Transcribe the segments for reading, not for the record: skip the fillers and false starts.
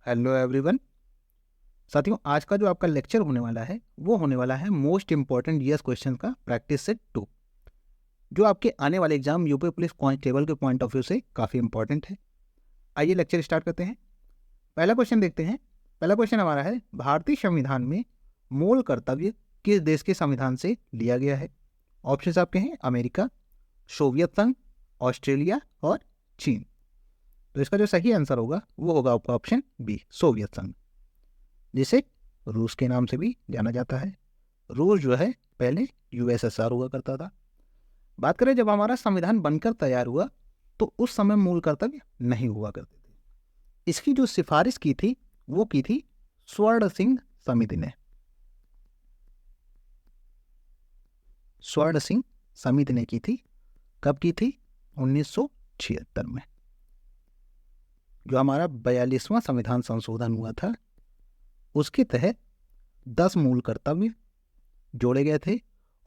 Hello everyone. साथियों, आज का जो आपका लेक्चर होने वाला है वो होने वाला है मोस्ट इंपॉर्टेंट जीएस क्वेश्चन का प्रैक्टिस सेट 2, जो आपके आने वाले एग्जाम यूपी पुलिस कांस्टेबल के पॉइंट ऑफ व्यू से काफ़ी इंपॉर्टेंट है। आइए लेक्चर स्टार्ट करते हैं। पहला क्वेश्चन देखते हैं। पहला क्वेश्चन हमारा है, भारतीय संविधान में मूल कर्तव्य किस देश के संविधान से लिया गया है? ऑप्शन आपके हैं अमेरिका, सोवियत संघ, ऑस्ट्रेलिया और चीन। तो इसका जो सही आंसर होगा वो होगा आपका ऑप्शन बी, सोवियत संघ, जिसे रूस के नाम से भी जाना जाता है। रूस जो है पहले यूएसएसआर हुआ करता था। बात करें जब हमारा संविधान बनकर तैयार हुआ तो उस समय मूल कर्तव्य नहीं हुआ करते थे। इसकी जो सिफारिश की थी वो की थी स्वर्ण सिंह समिति ने। स्वर्ण सिंह समिति ने की थी। कब की थी? 1976 में। जो हमारा 42वां संविधान संशोधन हुआ था उसके तहत 10 मूल कर्तव्य जोड़े गए थे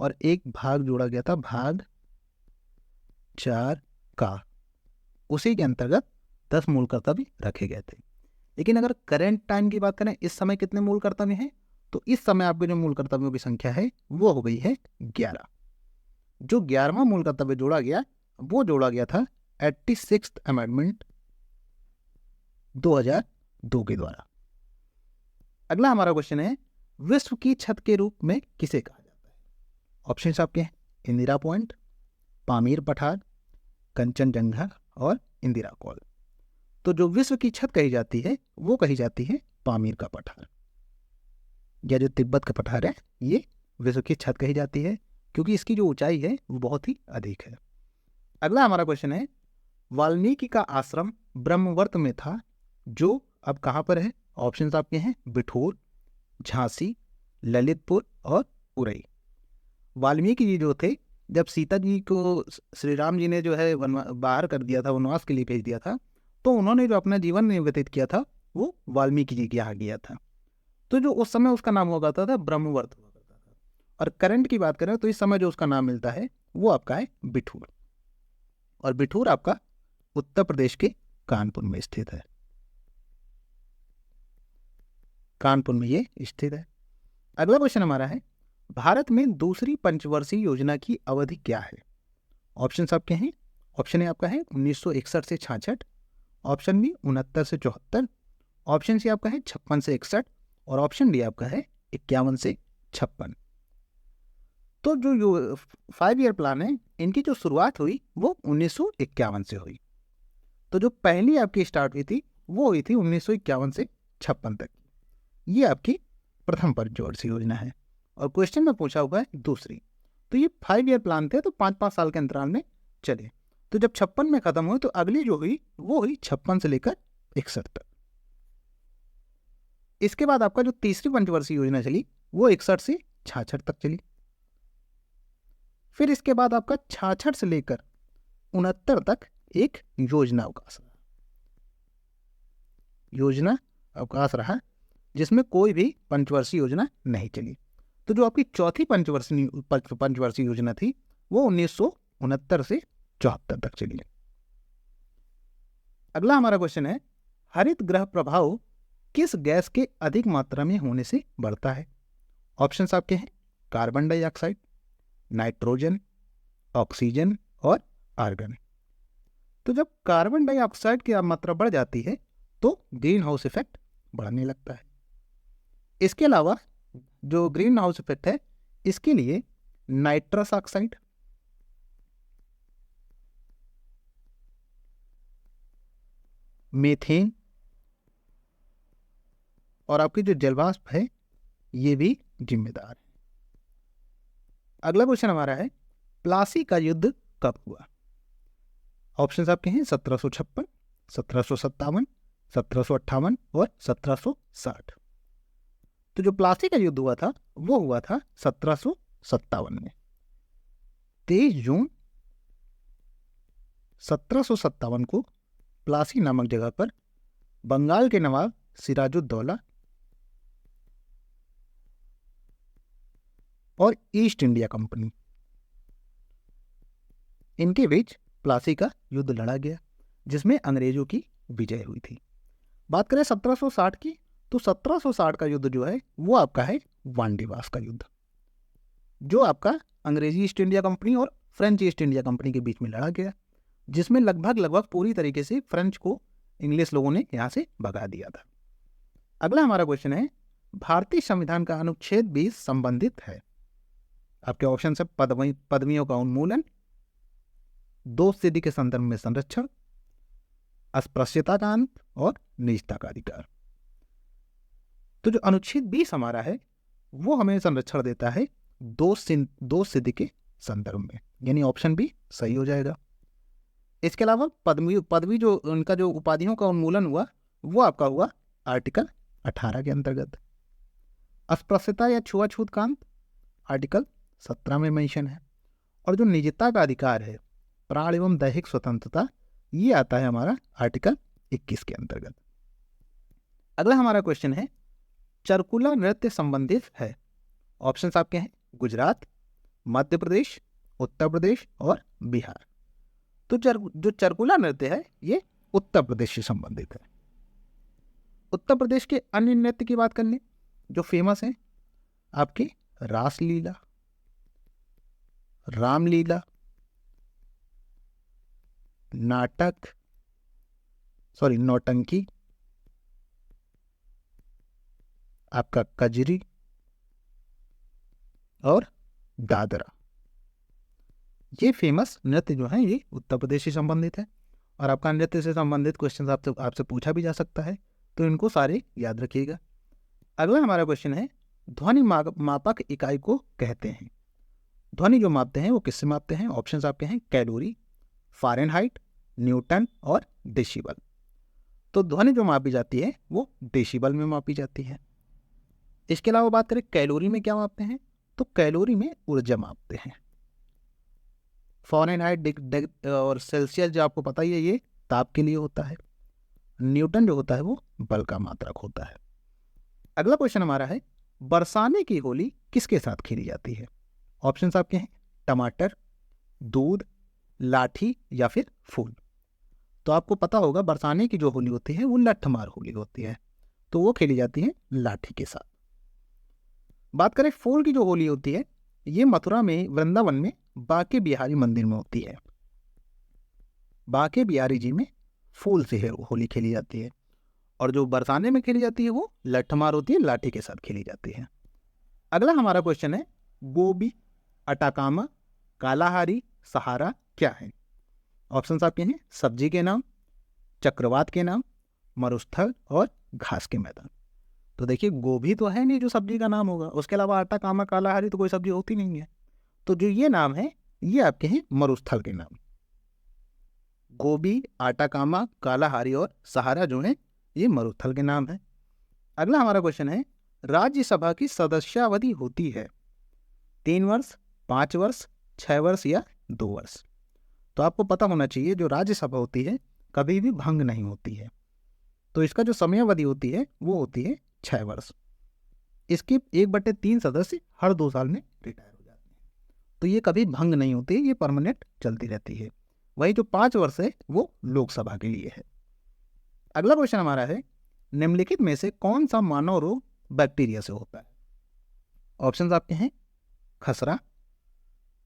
और एक भाग जोड़ा गया था, भाग 4 का। उसी के अंतर्गत 10 मूल कर्तव्य रखे गए थे। लेकिन अगर करेंट टाइम की बात करें, इस समय कितने मूल कर्तव्य हैं, तो इस समय आपके जो मूल कर्तव्यों की संख्या है वो हो गई है 11। जो 11वां मूल कर्तव्य जोड़ा गया वो जोड़ा गया था 86th अमेंडमेंट 2002 के द्वारा। अगला हमारा क्वेश्चन है, विश्व की छत के रूप में किसे कहा जाता है? ऑप्शंस आपके हैं इंदिरा पॉइंट, पामीर पठार, कंचनजंगा और इंदिरा कॉल। तो जो विश्व की छत कही जाती है वो कही जाती है पामीर का पठार, या जो तिब्बत का पठार है ये विश्व की छत कही जाती है, क्योंकि इसकी जो ऊंचाई है वो बहुत ही अधिक है। अगला हमारा क्वेश्चन है, वाल्मीकि का आश्रम ब्रह्मवर्त में था, जो अब कहाँ पर है? ऑप्शंस आपके हैं बिठूर, झांसी, ललितपुर और उरई। वाल्मीकि जी जो थे, जब सीता जी को श्री राम जी ने जो है बाहर कर दिया था, वनवास के लिए भेज दिया था, तो उन्होंने जो अपना जीवन व्यतीत किया था वो वाल्मीकि जी के यहाँ किया था। तो जो उस समय उसका नाम हुआ करता था ब्रह्मवर्त हुआ करता था। और करंट की बात करें तो इस समय जो उसका नाम मिलता है वो आपका है बिठूर। और बिठूर आपका उत्तर प्रदेश के कानपुर में स्थित है। कानपुर में ये स्थित है। अगला क्वेश्चन हमारा है, भारत में दूसरी पंचवर्षीय योजना की अवधि क्या है? ऑप्शन आपके हैं, ऑप्शन ए आपका है 1961 से 66, ऑप्शन बी 69 से 74, ऑप्शन सी आपका है 56 से 61 और ऑप्शन डी आपका है 51 से 56। तो जो 5 ईयर प्लान है इनकी जो शुरुआत हुई वो 1951 से हुई। तो जो पहली आपकी स्टार्ट हुई थी वो हुई थी 1951 से 56 तक। ये आपकी प्रथम पंचवर्षीय योजना है। और क्वेश्चन में पूछा हुआ है दूसरी। तो ये 5 ईयर प्लान थे, तो 5-5 साल के अंतराल में चले। तो जब 56 में खत्म हुई तो अगली जो हुई वो हुई 56 से लेकर 61 तक। इसके बाद आपका जो तीसरी पंचवर्षीय योजना चली वो 61 से 66 तक चली। फिर इसके बाद आपका 66 से लेकर 69 तक एक योजना अवकाश रहा, जिसमें कोई भी पंचवर्षीय योजना नहीं चली। तो जो आपकी चौथी पंचवर्षीय योजना थी वो 1969 से 74 तक चली। अगला हमारा क्वेश्चन है, हरित गृह प्रभाव किस गैस के अधिक मात्रा में होने से बढ़ता है? ऑप्शंस आपके हैं कार्बन डाइऑक्साइड, नाइट्रोजन, ऑक्सीजन और आर्गन। तो जब कार्बन डाइऑक्साइड की मात्रा बढ़ जाती है तो ग्रीन हाउस इफेक्ट बढ़ने लगता है। इसके अलावा जो ग्रीन हाउस इफेक्ट है इसके लिए नाइट्रस ऑक्साइड, मीथेन और आपकी जो जलवाष्प है ये भी जिम्मेदार है। अगला क्वेश्चन हमारा है, प्लासी का युद्ध कब हुआ? ऑप्शंस आपके हैं 1756, 1757, 1758 और 1760। तो जो प्लासी का युद्ध हुआ था वो हुआ था 1757 में। 23 जून 1757 को प्लासी नामक जगह पर बंगाल के नवाब सिराजुद्दौला और ईस्ट इंडिया कंपनी, इनके बीच प्लासी का युद्ध लड़ा गया, जिसमें अंग्रेजों की विजय हुई थी। बात करें 1760 की, तो 1760 का युद्ध जो है वो आपका है वांडीवास का युद्ध, जो आपका अंग्रेजी ईस्ट इंडिया कंपनी और फ्रेंच ईस्ट इंडिया कंपनी के बीच में लड़ा गया, जिसमें लगभग पूरी तरीके से फ्रेंच को इंग्लिश लोगों ने यहाँ से भगा दिया था। अगला हमारा क्वेश्चन है, भारतीय संविधान का अनुच्छेद 20 संबंधित है। आपके ऑप्शन है पदवियों का उन्मूलन, दो स्थिति के संदर्भ में संरक्षण, अस्पृश्यता का अंत और निजता का अधिकार। तो जो अनुच्छेद 20 हमारा है वो हमें संरक्षण देता है दो स्थिति के संदर्भ में, यानी ऑप्शन बी सही हो जाएगा। इसके अलावा पदवी जो उनका जो उपाधियों का उन्मूलन हुआ वो आपका हुआ आर्टिकल 18 के अंतर्गत। अस्पृश्यता या छुआछूत का अंत आर्टिकल 17 में मेंशन है। और जो निजता का अधिकार है, प्राण एवं दैहिक स्वतंत्रता, ये आता है हमारा आर्टिकल 21 के अंतर्गत। अगला हमारा क्वेश्चन है, चरकुला नृत्य संबंधित है। ऑप्शंस आपके हैं गुजरात, मध्य प्रदेश, उत्तर प्रदेश और बिहार। तो जो चरकुला नृत्य है ये उत्तर प्रदेश से संबंधित है। उत्तर प्रदेश के अन्य नृत्य की बात कर लें जो फेमस है, आपकी रासलीला, रामलीला, नौटंकी, आपका कजरी और दादरा। ये फेमस नृत्य जो है ये उत्तर प्रदेश से संबंधित है। और आपका नृत्य से संबंधित क्वेश्चन आपसे पूछा भी जा सकता है, तो इनको सारे याद रखिएगा। अगला हमारा क्वेश्चन है, ध्वनि मापक इकाई को कहते हैं। ध्वनि जो मापते हैं वो किससे मापते हैं? ऑप्शंस आपके हैं कैलोरी, फ़ारेनहाइट, न्यूटन और डेसिबल। तो ध्वनि जो मापी जाती है वो डेसिबल में मापी जाती है। इसके अलावा बात करें कैलोरी में क्या मापते हैं, तो कैलोरी में ऊर्जा मापते हैं। फ़ारेनहाइट और सेल्सियस जो आपको पता ही है ये ताप के लिए होता है। न्यूटन जो होता है वो बल का मात्रक होता है। अगला क्वेश्चन हमारा है, बरसाने की होली किसके साथ खेली जाती है? ऑप्शंस आपके हैं टमाटर, दूध, लाठी या फिर फूल। तो आपको पता होगा बरसाने की जो होली होती है वो लठमार होली होती है, तो वो खेली जाती है लाठी के साथ। बात करें फूल की जो होली होती है, ये मथुरा में वृंदावन में बांके बिहारी मंदिर में होती है। बांके बिहारी जी में फूल से होली खेली जाती है। और जो बरसाने में खेली जाती है वो लठमार होती है, लाठी के साथ खेली जाती है। अगला हमारा क्वेश्चन है, गोबी, अटाकामा, कालाहारी, सहारा क्या है? ऑप्शंस आपके हैं सब्जी के नाम, चक्रवात के नाम, मरुस्थल और घास के मैदान। तो देखिए गोभी तो है नहीं जो सब्जी का नाम होगा, उसके अलावा अटाकामा, कालाहारी तो कोई सब्जी होती नहीं है। तो जो ये नाम है ये आपके हैं मरुस्थल के नाम। गोबी, आटाकामा, कालाहारी और सहारा जो है ये मरुस्थल के नाम है। अगला हमारा क्वेश्चन है, राज्यसभा की सदस्यावधि होती है 3 वर्ष, 5 वर्ष, 6 वर्ष या 2 वर्ष। तो आपको पता होना चाहिए जो राज्यसभा होती है कभी भी भंग नहीं होती है, तो इसका जो समयावधि होती है वो होती है 6 वर्ष। इसके 1/3 सदस्य हर 2 साल में रिटायर हो जाते हैं, तो ये कभी भंग नहीं होती, ये परमानेंट चलती रहती है। वही जो 5 वर्ष है वो लोकसभा के लिए है। अगला क्वेश्चन हमारा है, निम्नलिखित में से कौन सा मानव रोग बैक्टीरिया से होता है? ऑप्शंस आपके हैं खसरा,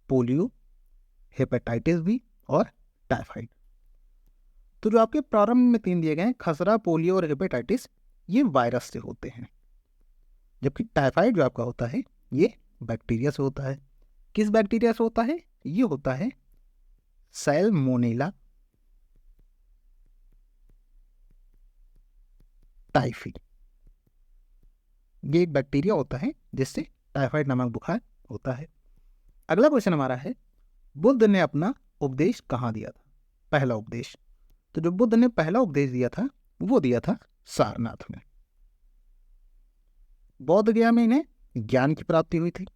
पोलियो, हेपेटाइटिस बी और टाइफाइड। तो जो आपके प्रारंभ में 3 दिए गए हैं, खसरा, पोलियो और हेपेटाइटिस, ये वायरस से होते हैं, जबकि टाइफाइड जो आपका होता है ये बैक्टीरिया से होता है। किस बैक्टीरिया से होता है? ये होता है सैल्मोनेला टाइफी। ये एक बैक्टीरिया होता है जिससे टाइफाइड नामक बुखार होता है। अगला क्वेश्चन हमारा है, बुद्ध ने अपना उपदेश कहाँ दिया था? पहला उपदेश। तो जो बुद्ध ने पहला उपदेश दिया था वो दिया था सारनाथ में। बौद्ध गया में इन्हें ज्ञान की प्राप्ति हुई थी।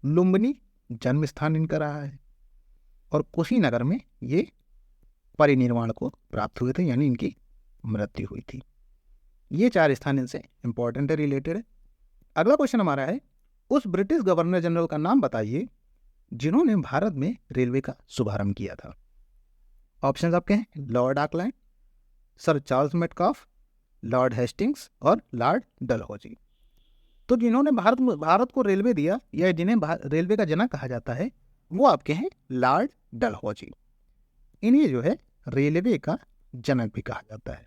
लुम्बिनी जन्म स्थान इनका रहा है और कुशीनगर में ये परिनिर्वाण को प्राप्त हुए थे, यानी इनकी मृत्यु हुई थी। ये 4 स्थान इनसे इंपॉर्टेंट है, रिलेटेड है। अगला क्वेश्चन हमारा है, उस ब्रिटिश गवर्नर जनरल का नाम बताइए जिन्होंने भारत में रेलवे का शुभारंभ किया था। ऑप्शंस आपके हैं Lord Auckland, sir Charles Metcalfe, Lord Hastings और लॉर्ड डलहौजी। तो जिन्होंने भारत को रेलवे दिया या जिन्हें रेलवे का जनक कहा जाता है वो आपके हैं लॉर्ड डलहौजी। इन्हें जो है रेलवे का जनक भी कहा जाता है,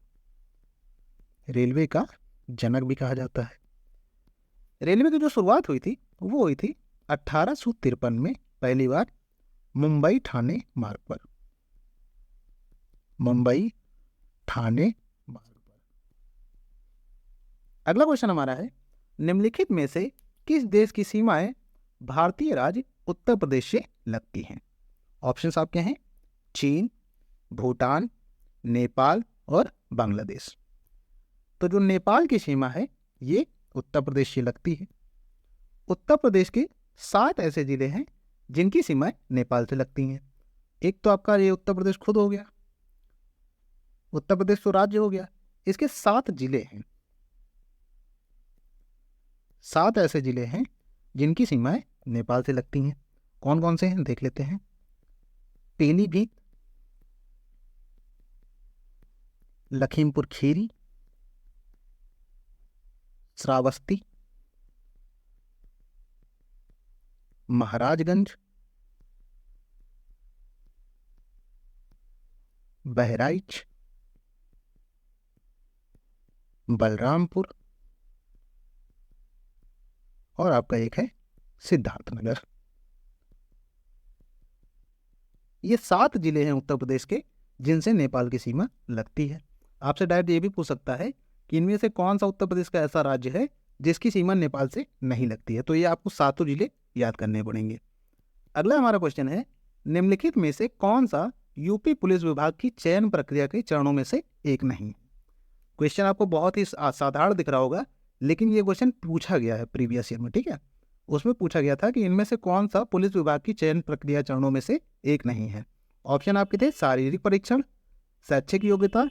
रेलवे का जनक भी कहा जाता है। रेलवे की जो शुरुआत हुई थी वो हुई थी 1853 में, पहली बार मुंबई ठाणे मार्ग पर, मुंबई ठाणे मार्ग पर। अगला क्वेश्चन हमारा है, निम्नलिखित में से किस देश की सीमाएं भारतीय राज्य उत्तर प्रदेश से लगती हैं? ऑप्शंस आपके हैं चीन, भूटान, नेपाल और बांग्लादेश। तो जो नेपाल की सीमा है ये उत्तर प्रदेश से लगती है। उत्तर प्रदेश के 7 ऐसे जिले हैं जिनकी सीमाएं नेपाल से लगती हैं। एक तो आपका ये उत्तर प्रदेश खुद हो गया, उत्तर प्रदेश तो राज्य हो गया, इसके 7 जिले हैं, 7 ऐसे जिले हैं जिनकी सीमाएं नेपाल से लगती हैं। कौन कौन से हैं देख लेते हैं। पीलीभीत, लखीमपुर खीरी, श्रावस्ती, महाराजगंज, बहराइच, बलरामपुर और आपका एक है सिद्धार्थनगर। ये 7 जिले हैं उत्तर प्रदेश के जिनसे नेपाल की सीमा लगती है। आपसे डायरेक्ट ये भी पूछ सकता है कि इनमें से कौन सा उत्तर प्रदेश का ऐसा राज्य है जिसकी सीमा नेपाल से नहीं लगती है। तो ये आपको 7 जिले याद करने पड़ेंगे। अगला हमारा क्वेश्चन है, निम्नलिखित में से कौन सा यूपी पुलिस विभाग की चयन प्रक्रिया के चरणों में से एक नहीं? क्वेश्चन आपको बहुत ही साधारण दिख रहा होगा, लेकिन ये क्वेश्चन पूछा गया है प्रीवियस ईयर में, ठीक है। उसमें पूछा गया था कि इनमें से कौन सा पुलिस विभाग की चयन प्रक्रिया चरणों में से एक नहीं है। ऑप्शन आपके थे शारीरिक परीक्षण, शैक्षिक योग्यता,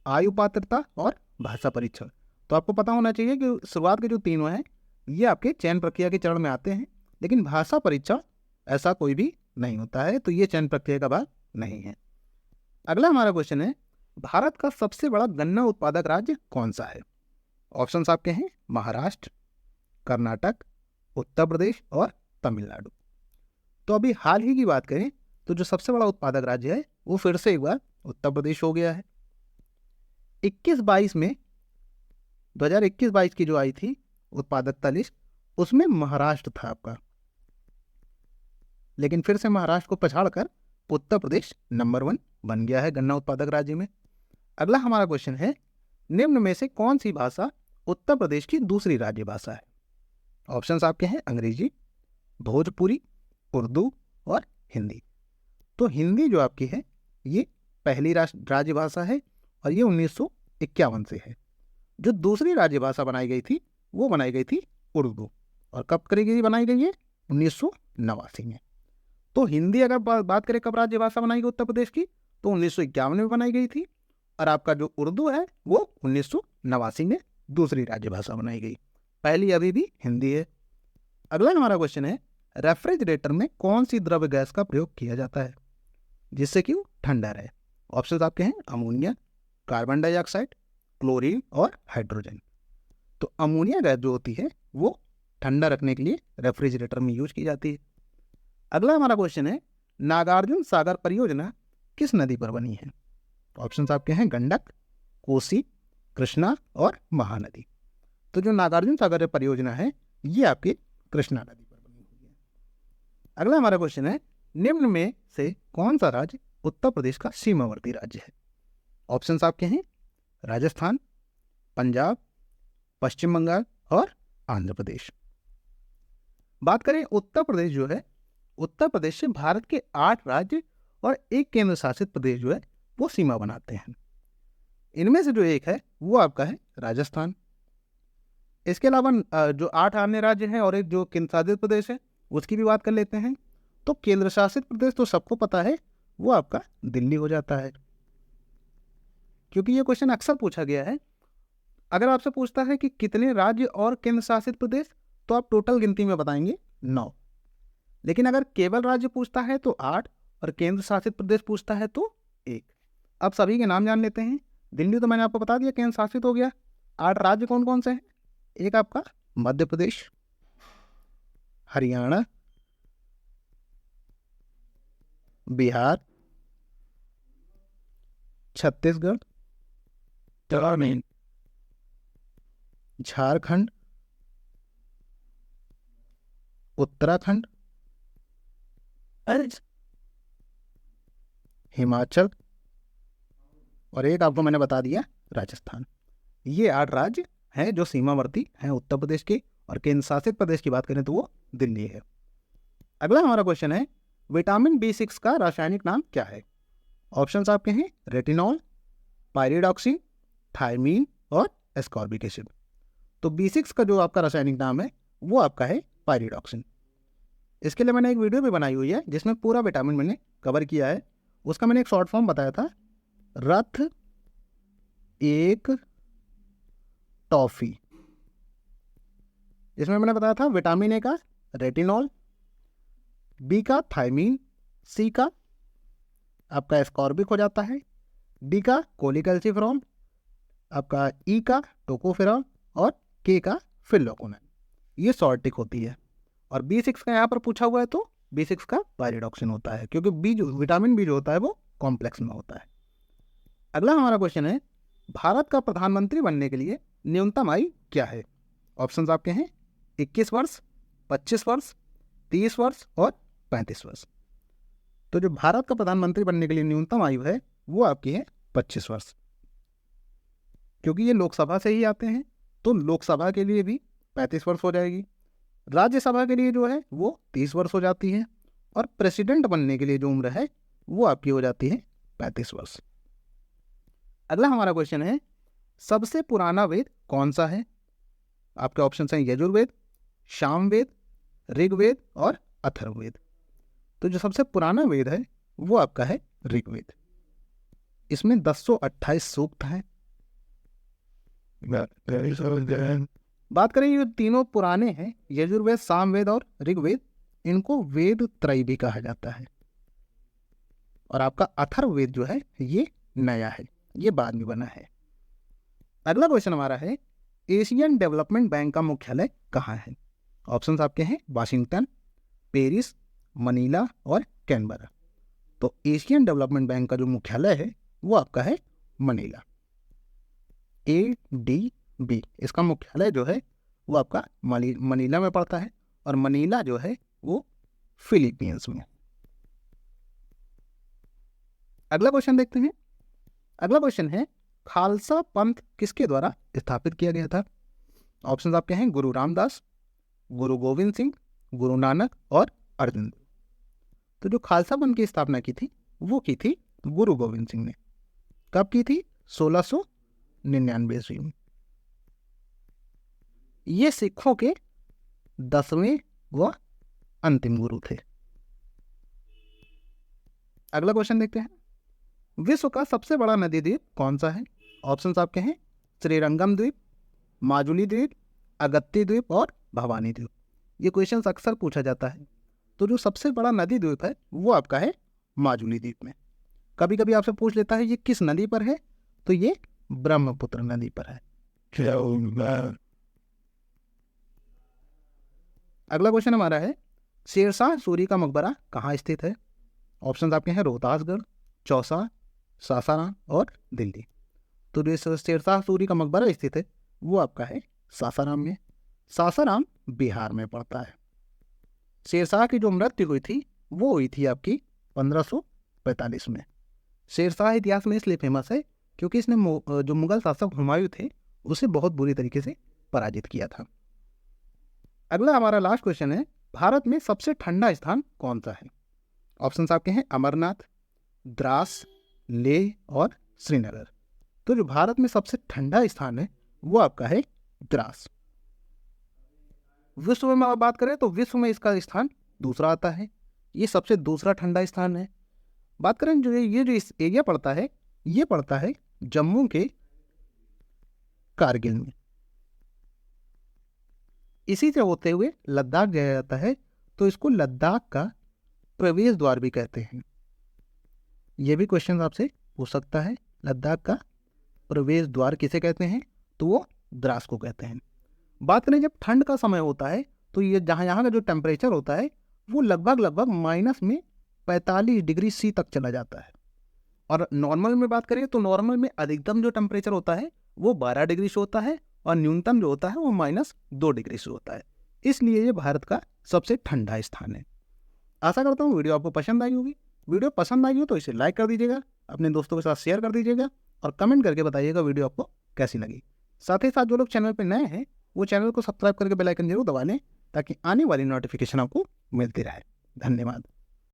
आयु पात्रता और भाषा परीक्षण। तो आपको पता होना चाहिए कि शुरुआत के जो तीनों हैं ये आपके चयन प्रक्रिया के चरण में आते हैं, लेकिन भाषा परीक्षण ऐसा कोई भी नहीं होता है, तो ये चयन प्रक्रिया का भाग नहीं है। अगला हमारा क्वेश्चन है, भारत का सबसे बड़ा गन्ना उत्पादक राज्य कौन सा है? ऑप्शंस आपके हैं महाराष्ट्र, कर्नाटक, उत्तर प्रदेश और तमिलनाडु। तो अभी हाल ही की बात करें तो जो सबसे बड़ा उत्पादक राज्य है वो फिर से एक बार उत्तर प्रदेश हो गया है। 21-22 में 2021-22 की जो आई थी उत्पादकता लिस्ट, उसमें महाराष्ट्र था आपका, लेकिन फिर से महाराष्ट्र को पछाड़कर उत्तर प्रदेश नंबर 1 बन गया है गन्ना उत्पादक राज्य में। अगला हमारा क्वेश्चन है, निम्न में से कौन सी भाषा उत्तर प्रदेश की दूसरी राज्य भाषा है? ऑप्शंस आपके हैं अंग्रेजी, भोजपुरी, उर्दू और हिंदी। तो हिंदी जो आपकी है ये पहली राज्य भाषा है और ये 1951 से है। जो दूसरी राज्य भाषा बनाई गई थी वो बनाई गई थी उर्दू, और कब बनाई गई है 1989 में। तो हिंदी अगर बात करें कब राज्य भाषा बनाई गई उत्तर प्रदेश की, तो 1951 में बनाई गई थी, और आपका जो उर्दू है वो 1989 में दूसरी राज्य भाषा बनाई गई। पहली अभी भी हिंदी है। अगला हमारा क्वेश्चन है, रेफ्रिजरेटर में कौन सी द्रव्य गैस का प्रयोग किया जाता है जिससे कि वो ठंडा रहे? ऑप्शन आपके हैं अमोनिया, कार्बन डाइऑक्साइड, क्लोरीन और हाइड्रोजन। तो अमोनिया गैस जो होती है वो ठंडा रखने के लिए रेफ्रिजरेटर में यूज की जाती है। अगला हमारा क्वेश्चन है, नागार्जुन सागर परियोजना किस नदी पर बनी है? ऑप्शंस आपके हैं गंडक, कोसी, कृष्णा और महानदी। तो जो नागार्जुन सागर परियोजना है ये आपकी कृष्णा नदी पर बनी हुई है। अगला हमारा क्वेश्चन है, निम्न में से कौन सा राज्य उत्तर प्रदेश का सीमावर्ती राज्य है? ऑप्शंस आपके हैं राजस्थान, पंजाब, पश्चिम बंगाल और आंध्र प्रदेश। बात करें उत्तर प्रदेश जो है, उत्तर प्रदेश से भारत के 8 राज्य और एक केंद्र शासित प्रदेश जो है वो सीमा बनाते हैं। इनमें से जो एक है वो आपका है राजस्थान। इसके अलावा जो 8 अन्य राज्य हैं और एक जो केंद्र शासित प्रदेश है उसकी भी बात कर लेते हैं। तो केंद्र शासित प्रदेश तो सबको पता है वो आपका दिल्ली हो जाता है, क्योंकि ये क्वेश्चन अक्सर पूछा गया है। अगर आपसे पूछता है कि कितने राज्य और केंद्र शासित प्रदेश, तो आप टोटल गिनती में बताएंगे 9। लेकिन अगर केवल राज्य पूछता है तो 8 और केंद्र शासित प्रदेश पूछता है तो 1। अब सभी के नाम जान लेते हैं। दिल्ली तो मैंने आपको बता दिया केंद्र शासित हो गया। 8 राज्य कौन कौन से हैं? एक आपका मध्य प्रदेश, हरियाणा, बिहार, छत्तीसगढ़, झारखंड, उत्तराखंड, हिमाचल और एक आपको मैंने बता दिया राजस्थान। ये 8 राज्य हैं जो सीमावर्ती हैं उत्तर प्रदेश के, और केंद्र शासित प्रदेश की बात करें तो वो दिल्ली है। अगला हमारा क्वेश्चन है विटामिन B6 का रासायनिक नाम क्या है? ऑप्शंस आपके हैं रेटिनॉल, पायरिडॉक्सिन, थायमीन और एस्कॉर्बिक एसिड। तो B6 का जो आपका रासायनिक नाम है वो आपका है पायरिडॉक्सिन। इसके लिए मैंने एक वीडियो भी बनाई हुई है जिसमें पूरा विटामिन मैंने कवर किया है। उसका मैंने एक शॉर्ट फॉर्म बताया था, रथ एक टॉफी। इसमें मैंने बताया था विटामिन ए का रेटिनॉल, बी का थायमीन, सी का आपका एस्कॉर्बिक हो जाता है, डी का कोलिकैल्सिफेरॉल, आपका ई का टोकोफेरॉल और के का फिल्लोकोनाइन। ये शॉर्ट टिक होती है। और B6 का यहाँ पर पूछा हुआ है तो B6 का पायरिडॉक्सिन होता है, क्योंकि बी जो विटामिन बी जो होता है वो कॉम्प्लेक्स में होता है। अगला हमारा क्वेश्चन है भारत का प्रधानमंत्री बनने के लिए न्यूनतम आयु क्या है? ऑप्शंस आपके हैं 21 वर्ष, 25 वर्ष, 30 वर्ष और 35 वर्ष। तो जो भारत का प्रधानमंत्री बनने के लिए न्यूनतम आयु है वो आपकी है 25 वर्ष। क्योंकि ये लोकसभा से ही आते हैं तो लोकसभा के लिए भी 35 वर्ष हो जाएगी, राज्यसभा के लिए जो है वो 30 वर्ष हो जाती है, और प्रेसिडेंट बनने के लिए जो उम्र है वो आपकी हो जाती है 35 वर्ष। अगला हमारा क्वेश्चन है सबसे पुराना वेद कौन सा है? आपके ऑप्शन हैं यजुर्वेद, सामवेद, ऋग्वेद और अथर्ववेद। तो जो सबसे पुराना वेद है वो आपका है ऋग्वेद। इसमें 1028 सूक्त हैं। बात करें ये तीनों पुराने हैं, यजुर्वेद, सामवेद और ऋग्वेद, इनको वेद त्रय भी कहा जाता है। और आपका अथर्ववेद जो है ये नया है, ये बाद में बना है। अगला क्वेश्चन हमारा है एशियन डेवलपमेंट बैंक का मुख्यालय कहाँ है? ऑप्शंस आपके हैं वाशिंगटन, पेरिस, मनीला और कैनबरा। तो एशियन डेवलपमेंट बैंक का जो मुख्यालय है वो आपका है मनीला, ADB। इसका मुख्यालय जो है वो आपका मनीला में पड़ता है, और मनीला जो है वो फिलीपींस में। अगला क्वेश्चन देखते हैं। अगला क्वेश्चन है खालसा पंथ किसके द्वारा स्थापित किया गया था? ऑप्शंस आपके हैं गुरु रामदास, गुरु गोविंद सिंह, गुरु नानक और अर्जुन देव। तो जो खालसा पंथ की स्थापना की थी वो की थी गुरु गोविंद सिंह ने। कब की थी? 1699 ईस्वी में। ये सिखों के 10वें व अंतिम गुरु थे। अगला क्वेश्चन देखते हैं विश्व का सबसे बड़ा नदी द्वीप कौन सा है? ऑप्शंस आपके हैं श्रीरंगम द्वीप, माजुली द्वीप, अगत्ती द्वीप और भवानी द्वीप। ये क्वेश्चन अक्सर पूछा जाता है। तो जो सबसे बड़ा नदी द्वीप है वो आपका है माजुली द्वीप में। कभी कभी आपसे पूछ लेता है ये किस नदी पर है, तो ये ब्रह्मपुत्र नदी पर है। अगला क्वेश्चन हमारा है शेरशाह सूरी का मकबरा कहाँ स्थित है? ऑप्शंस आपके हैं रोहतासगढ़, चौसा, सासाराम और दिल्ली। तो जो शेरशाह सूरी का मकबरा स्थित है वो आपका है सासाराम में। सासाराम बिहार में पड़ता है। शेरशाह की जो मृत्यु हुई थी वो हुई थी आपकी 1545 में। शेरशाह इतिहास में इसलिए फेमस है क्योंकि इसने जो मुगल शासक हुमायूं थे उसे बहुत बुरी तरीके से पराजित किया था। अगला हमारा लास्ट क्वेश्चन है भारत में सबसे ठंडा स्थान कौन सा है? ऑप्शंस आपके हैं अमरनाथ, द्रास, लेह और श्रीनगर। तो जो भारत में सबसे ठंडा स्थान है वो आपका है द्रास। विश्व में बात करें तो विश्व में इसका स्थान दूसरा आता है। ये सबसे दूसरा ठंडा स्थान है। बात करें जो ये जो एरिया पड़ता है ये पड़ता है जम्मू के कारगिल में। इसी से होते हुए लद्दाख जाया जाता है, तो इसको लद्दाख का प्रवेश द्वार भी कहते हैं। यह भी क्वेश्चन आपसे पूछ सकता है, लद्दाख का प्रवेश द्वार किसे कहते हैं, तो वो द्रास को कहते हैं। बात करें जब ठंड का समय होता है तो ये यहाँ का जो टेम्परेचर होता है वो लगभग माइनस में 45 डिग्री सी तक चला जाता है। और नॉर्मल में बात करें तो नॉर्मल में अधिकतम जो टेम्परेचर होता है वो 12 डिग्री से होता है और न्यूनतम जो होता है वो -2 डिग्री से होता है। इसलिए ये भारत का सबसे ठंडा स्थान है। आशा करता हूँ वीडियो आपको पसंद आई होगी। वीडियो पसंद आई हो तो इसे लाइक कर दीजिएगा, अपने दोस्तों के साथ शेयर कर दीजिएगा और कमेंट करके बताइएगा वीडियो आपको कैसी लगी। साथ ही साथ जो लोग चैनल पर नए हैं वो चैनल को सब्सक्राइब करके बेल आइकन जरूर दबा लें ताकि आने वाली नोटिफिकेशन आपको मिलती रहे। धन्यवाद।